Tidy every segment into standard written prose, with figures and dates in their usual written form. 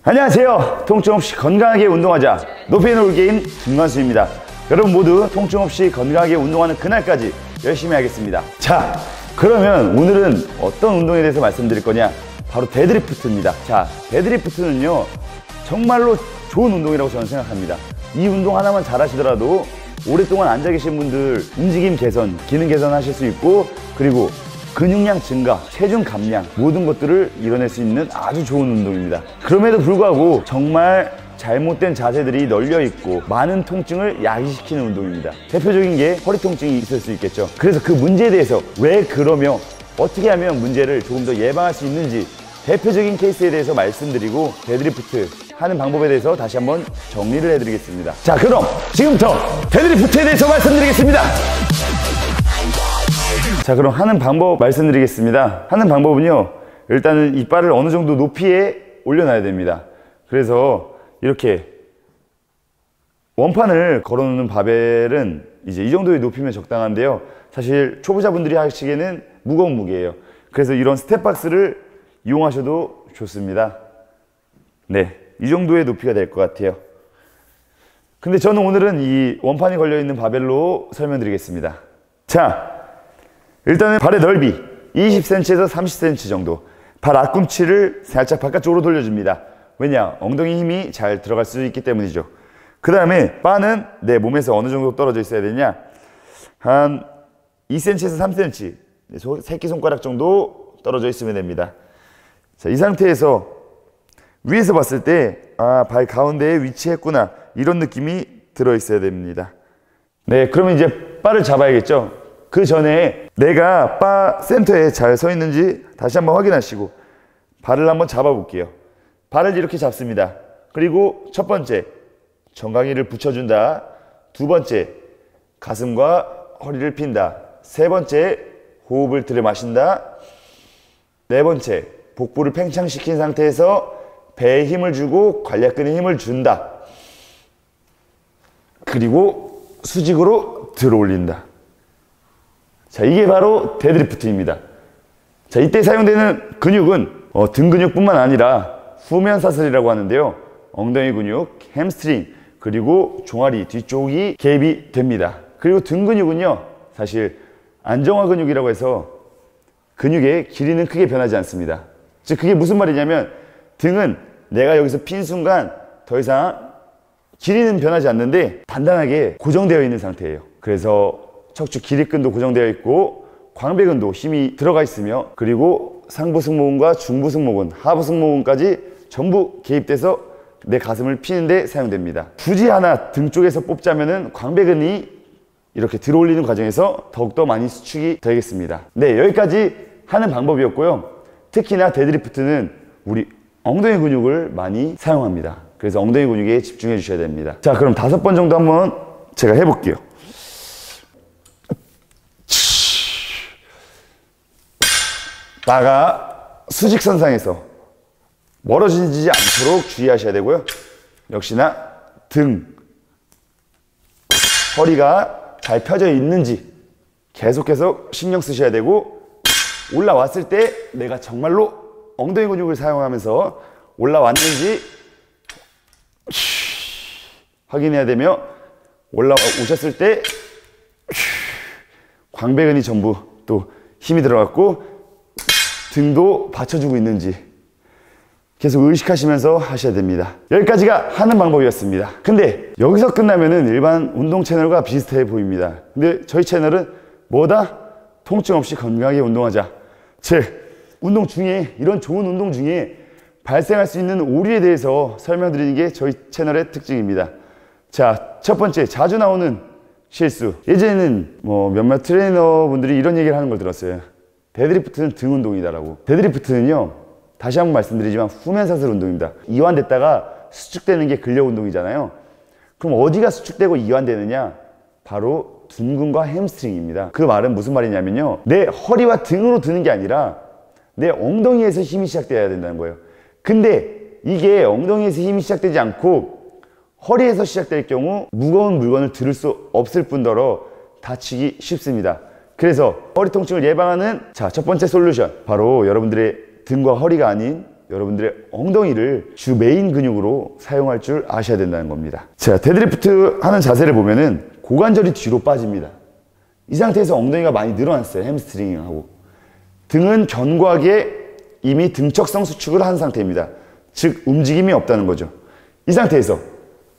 안녕하세요. 통증 없이 건강하게 운동하자 높이 놀 게임 김관수입니다. 여러분 모두 통증 없이 건강하게 운동하는 그날까지 열심히 하겠습니다. 자, 그러면 오늘은 어떤 운동에 대해서 말씀드릴 거냐, 바로 데드리프트입니다. 자, 데드리프트는요 정말로 좋은 운동이라고 저는 생각합니다. 이 운동 하나만 잘 하시더라도 오랫동안 앉아 계신 분들 움직임 개선, 기능 개선 하실 수 있고, 그리고 근육량 증가, 체중 감량, 모든 것들을 이뤄낼 수 있는 아주 좋은 운동입니다. 그럼에도 불구하고 정말 잘못된 자세들이 널려 있고 많은 통증을 야기시키는 운동입니다. 대표적인 게 허리 통증이 있을 수 있겠죠. 그래서 그 문제에 대해서 왜 그러며 어떻게 하면 문제를 조금 더 예방할 수 있는지 대표적인 케이스에 대해서 말씀드리고, 데드리프트 하는 방법에 대해서 다시 한번 정리를 해드리겠습니다. 자, 그럼 지금부터 데드리프트에 대해서 말씀드리겠습니다. 자, 그럼 하는 방법 말씀드리겠습니다. 하는 방법은요, 일단은 이 바를 어느 정도 높이에 올려놔야 됩니다. 그래서 이렇게 원판을 걸어놓는 바벨은 이제 이 정도의 높이면 적당한데요, 사실 초보자분들이 하시기에는 무거운 무게예요. 그래서 이런 스텝박스를 이용하셔도 좋습니다. 네, 이 정도의 높이가 될 것 같아요. 근데 저는 오늘은 이 원판이 걸려있는 바벨로 설명드리겠습니다. 자, 일단은 발의 넓이 20cm에서 30cm 정도, 발 앞꿈치를 살짝 바깥쪽으로 돌려줍니다. 왜냐? 엉덩이 힘이 잘 들어갈 수 있기 때문이죠. 그 다음에 바는 내 몸에서 어느 정도 떨어져 있어야 되냐, 한 2cm에서 3cm, 새끼손가락 정도 떨어져 있으면 됩니다. 자, 이 상태에서 위에서 봤을 때 발 가운데에 위치했구나, 이런 느낌이 들어 있어야 됩니다. 네, 그러면 이제 바를 잡아야겠죠. 그 전에 내가 바 센터에 잘 서 있는지 다시 한번 확인하시고 발을 한번 잡아 볼게요. 발을 이렇게 잡습니다. 그리고 첫 번째, 정강이를 붙여준다. 두 번째, 가슴과 허리를 핀다. 세 번째, 호흡을 들이마신다. 네 번째, 복부를 팽창시킨 상태에서 배에 힘을 주고 관략근에 힘을 준다. 그리고 수직으로 들어 올린다. 자, 이게 바로 데드리프트입니다. 자, 이때 사용되는 근육은 등 근육뿐만 아니라 후면사슬이라고 하는데요, 엉덩이 근육, 햄스트링, 그리고 종아리 뒤쪽이 개입이 됩니다. 그리고 등 근육은요, 사실 안정화 근육이라고 해서 근육의 길이는 크게 변하지 않습니다. 즉, 그게 무슨 말이냐면, 등은 내가 여기서 핀 순간 더 이상 길이는 변하지 않는데 단단하게 고정되어 있는 상태예요. 그래서 척추 기립근도 고정되어 있고 광배근도 힘이 들어가 있으며, 그리고 상부 승모근과 중부 승모근, 하부 승모근까지 전부 개입돼서 내 가슴을 피는데 사용됩니다. 굳이 하나 등 쪽에서 뽑자면은 광배근이 이렇게 들어 올리는 과정에서 더욱더 많이 수축이 되겠습니다. 네, 여기까지 하는 방법이었고요. 특히나 데드리프트는 우리 엉덩이 근육을 많이 사용합니다. 그래서 엉덩이 근육에 집중해 주셔야 됩니다. 자, 그럼 5번 정도 한번 제가 해볼게요. 바가 수직선상에서 멀어지지 않도록 주의하셔야 되고요. 역시나 등, 허리가 잘 펴져 있는지 계속해서 신경 쓰셔야 되고, 올라왔을 때 내가 정말로 엉덩이 근육을 사용하면서 올라왔는지 확인해야 되며, 올라오셨을 때 광배근이 전부 또 힘이 들어갔고 등도 받쳐주고 있는지 계속 의식하시면서 하셔야 됩니다. 여기까지가 하는 방법이었습니다. 근데 여기서 끝나면은 일반 운동 채널과 비슷해 보입니다. 근데 저희 채널은 뭐다? 통증 없이 건강하게 운동하자. 즉, 운동 중에, 이런 좋은 운동 중에 발생할 수 있는 오류에 대해서 설명드리는 게 저희 채널의 특징입니다. 자, 첫 번째, 자주 나오는 실수. 예전에는 몇몇 트레이너분들이 이런 얘기를 하는 걸 들었어요. 데드리프트는 등 운동이다라고. 데드리프트는요, 다시 한번 말씀드리지만 후면사슬 운동입니다. 이완됐다가 수축되는 게 근력 운동이잖아요. 그럼 어디가 수축되고 이완되느냐? 바로 둔근과 햄스트링입니다. 그 말은 무슨 말이냐면요, 내 허리와 등으로 드는 게 아니라 내 엉덩이에서 힘이 시작돼야 된다는 거예요. 근데 이게 엉덩이에서 힘이 시작되지 않고 허리에서 시작될 경우 무거운 물건을 들을 수 없을 뿐더러 다치기 쉽습니다. 그래서 허리 통증을 예방하는 첫 번째 솔루션, 바로 여러분들의 등과 허리가 아닌 여러분들의 엉덩이를 주 메인 근육으로 사용할 줄 아셔야 된다는 겁니다. 자, 데드리프트 하는 자세를 보면은 고관절이 뒤로 빠집니다. 이 상태에서 엉덩이가 많이 늘어났어요. 햄스트링하고. 등은 견고하게 이미 등척성 수축을 한 상태입니다. 즉 움직임이 없다는 거죠. 이 상태에서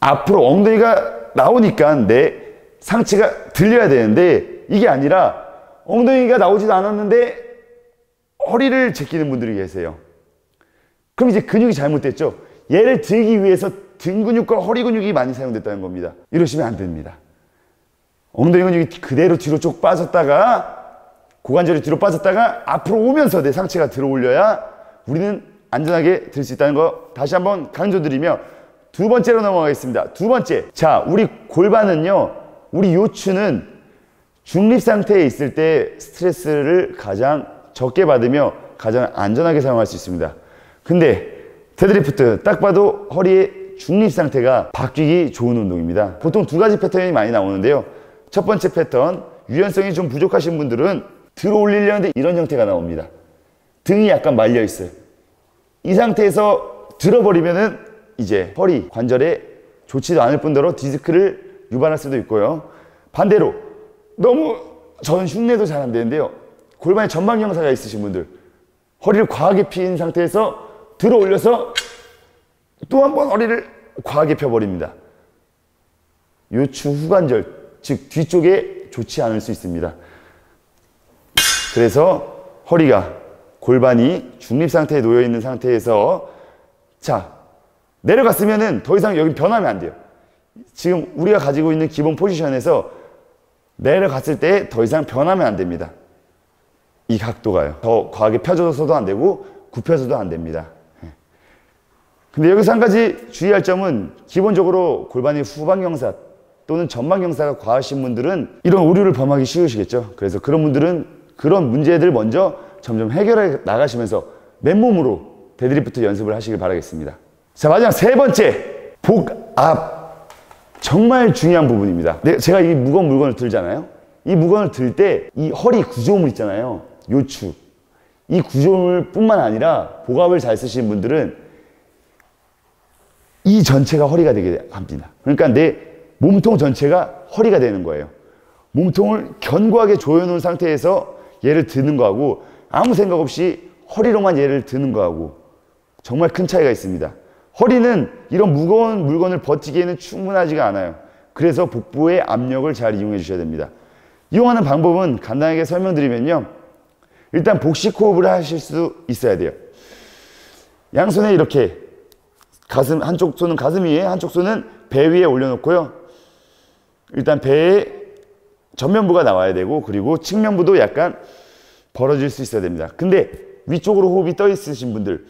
앞으로 엉덩이가 나오니까 내 상체가 들려야 되는데 이게 아니라 엉덩이가 나오지도 않았는데 허리를 제끼는 분들이 계세요. 그럼 이제 근육이 잘못됐죠. 얘를 들기 위해서 등 근육과 허리 근육이 많이 사용됐다는 겁니다. 이러시면 안 됩니다. 엉덩이 근육이 그대로 뒤로 쭉 빠졌다가 고관절이 뒤로 빠졌다가 앞으로 오면서 내 상체가 들어 올려야 우리는 안전하게 들 수 있다는 거 다시 한번 강조드리며 두 번째로 넘어가겠습니다. 두 번째. 자, 우리 골반은요, 우리 요추는 중립 상태에 있을 때 스트레스를 가장 적게 받으며 가장 안전하게 사용할 수 있습니다. 근데 데드리프트 딱 봐도 허리의 중립 상태가 바뀌기 좋은 운동입니다. 보통 두 가지 패턴이 많이 나오는데요. 첫 번째 패턴, 유연성이 좀 부족하신 분들은 들어 올리려는데 이런 형태가 나옵니다. 등이 약간 말려 있어요. 이 상태에서 들어버리면은 이제 허리 관절에 좋지도 않을 뿐더러 디스크를 유발할 수도 있고요. 반대로 너무 저는 흉내도 잘 안 되는데요. 골반에 전방 경사가 있으신 분들, 허리를 과하게 핀 상태에서 들어 올려서 또 한 번 허리를 과하게 펴버립니다. 요추 후관절, 즉 뒤쪽에 좋지 않을 수 있습니다. 그래서 허리가, 골반이 중립 상태에 놓여 있는 상태에서 자, 내려갔으면은 더 이상 여기 변하면 안 돼요. 지금 우리가 가지고 있는 기본 포지션에서 내려갔을 때 더 이상 변하면 안 됩니다. 이 각도가요. 더 과하게 펴져서도 안 되고 굽혀서도 안 됩니다. 근데 여기서 한 가지 주의할 점은 기본적으로 골반이 후방 경사 또는 전방 경사가 과하신 분들은 이런 오류를 범하기 쉬우시겠죠. 그래서 그런 분들은 그런 문제들 먼저 점점 해결해 나가시면서 맨몸으로 데드리프트 연습을 하시길 바라겠습니다. 자, 마지막 세 번째, 복 앞. 정말 중요한 부분입니다. 제가 이 무거운 물건을 들잖아요. 이 물건을 들 때 이 허리 구조물 있잖아요. 요추. 이 구조물 뿐만 아니라 복압을 잘 쓰시는 분들은 이 전체가 허리가 되게 합니다. 그러니까 내 몸통 전체가 허리가 되는 거예요. 몸통을 견고하게 조여놓은 상태에서 얘를 드는 거하고 아무 생각 없이 허리로만 얘를 드는 거하고 정말 큰 차이가 있습니다. 허리는 이런 무거운 물건을 버티기에는 충분하지가 않아요. 그래서 복부의 압력을 잘 이용해 주셔야 됩니다. 이용하는 방법은 간단하게 설명드리면요. 일단 복식 호흡을 하실 수 있어야 돼요. 양손에 이렇게 가슴, 한쪽 손은 가슴 위에, 한쪽 손은 배 위에 올려놓고요. 일단 배의 전면부가 나와야 되고 그리고 측면부도 약간 벌어질 수 있어야 됩니다. 근데 위쪽으로 호흡이 떠 있으신 분들,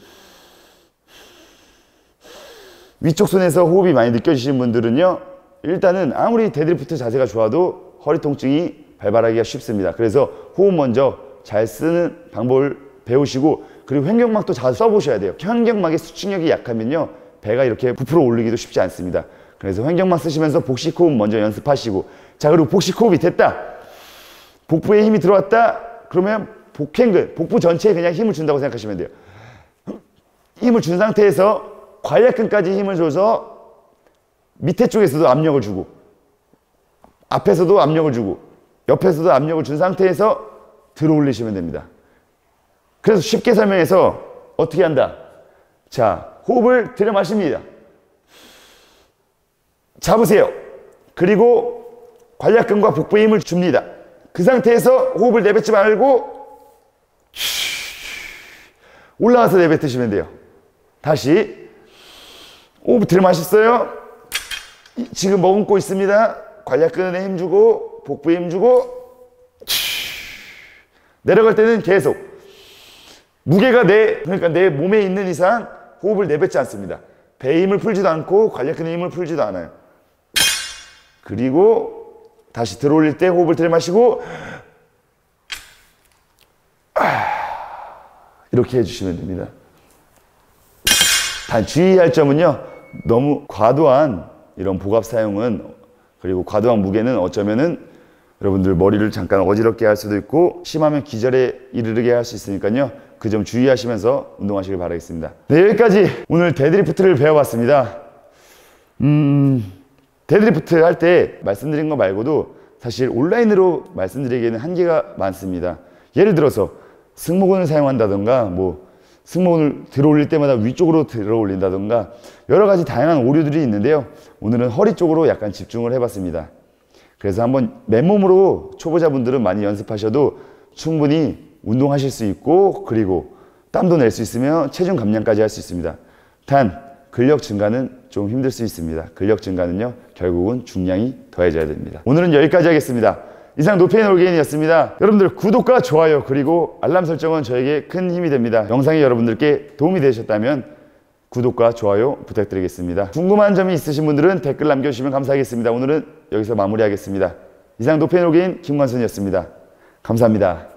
위쪽 손에서 호흡이 많이 느껴지시는 분들은요, 일단은 아무리 데드리프트 자세가 좋아도 허리 통증이 발발하기가 쉽습니다. 그래서 호흡 먼저 잘 쓰는 방법을 배우시고 그리고 횡격막도 잘 써보셔야 돼요. 횡격막의 수축력이 약하면요, 배가 이렇게 부풀어 오르기도 쉽지 않습니다. 그래서 횡격막 쓰시면서 복식 호흡 먼저 연습하시고, 자, 그리고 복식 호흡이 됐다. 복부에 힘이 들어왔다. 그러면 복행근, 복부 전체에 그냥 힘을 준다고 생각하시면 돼요. 힘을 준 상태에서 관략근까지 힘을 줘서 밑에 쪽에서도 압력을 주고 앞에서도 압력을 주고 옆에서도 압력을 준 상태에서 들어 올리시면 됩니다. 그래서 쉽게 설명해서 어떻게 한다. 자, 호흡을 들여 마십니다. 잡으세요. 그리고 관략근과 복부에 힘을 줍니다. 그 상태에서 호흡을 내뱉지 말고 올라가서 내뱉으시면 돼요. 다시 호흡 들여 마셨어요. 지금 머금고 있습니다. 관략근에 힘주고 복부에 힘주고 내려갈 때는 계속 무게가 그러니까 내 몸에 있는 이상 호흡을 내뱉지 않습니다. 배에 힘을 풀지도 않고 관략근에 힘을 풀지도 않아요. 그리고 다시 들어 올릴 때 호흡을 들여 마시고 이렇게 해주시면 됩니다. 단 주의할 점은요, 너무 과도한 이런 복압 사용은 그리고 과도한 무게는 어쩌면은 여러분들 머리를 잠깐 어지럽게 할 수도 있고 심하면 기절에 이르게 할 수 있으니까요, 그 점 주의하시면서 운동하시길 바라겠습니다. 네, 여기까지 오늘 데드리프트를 배워봤습니다. 데드리프트 할 때 말씀드린 거 말고도 사실 온라인으로 말씀드리기에는 한계가 많습니다. 예를 들어서 승모근을 사용한다던가 뭐 승모근을 들어 올릴 때마다 위쪽으로 들어 올린다던가 여러 가지 다양한 오류들이 있는데요. 오늘은 허리 쪽으로 약간 집중을 해봤습니다. 그래서 한번 맨몸으로 초보자분들은 많이 연습하셔도 충분히 운동하실 수 있고, 그리고 땀도 낼 수 있으며 체중 감량까지 할 수 있습니다. 단 근력 증가는 좀 힘들 수 있습니다. 근력 증가는요, 결국은 중량이 더해져야 됩니다. 오늘은 여기까지 하겠습니다. 이상 노페인 올게인이었습니다. 여러분들 구독과 좋아요 그리고 알람 설정은 저에게 큰 힘이 됩니다. 영상이 여러분들께 도움이 되셨다면 구독과 좋아요 부탁드리겠습니다. 궁금한 점이 있으신 분들은 댓글 남겨주시면 감사하겠습니다. 오늘은 여기서 마무리하겠습니다. 이상 노페인 올게인 김관순이었습니다. 감사합니다.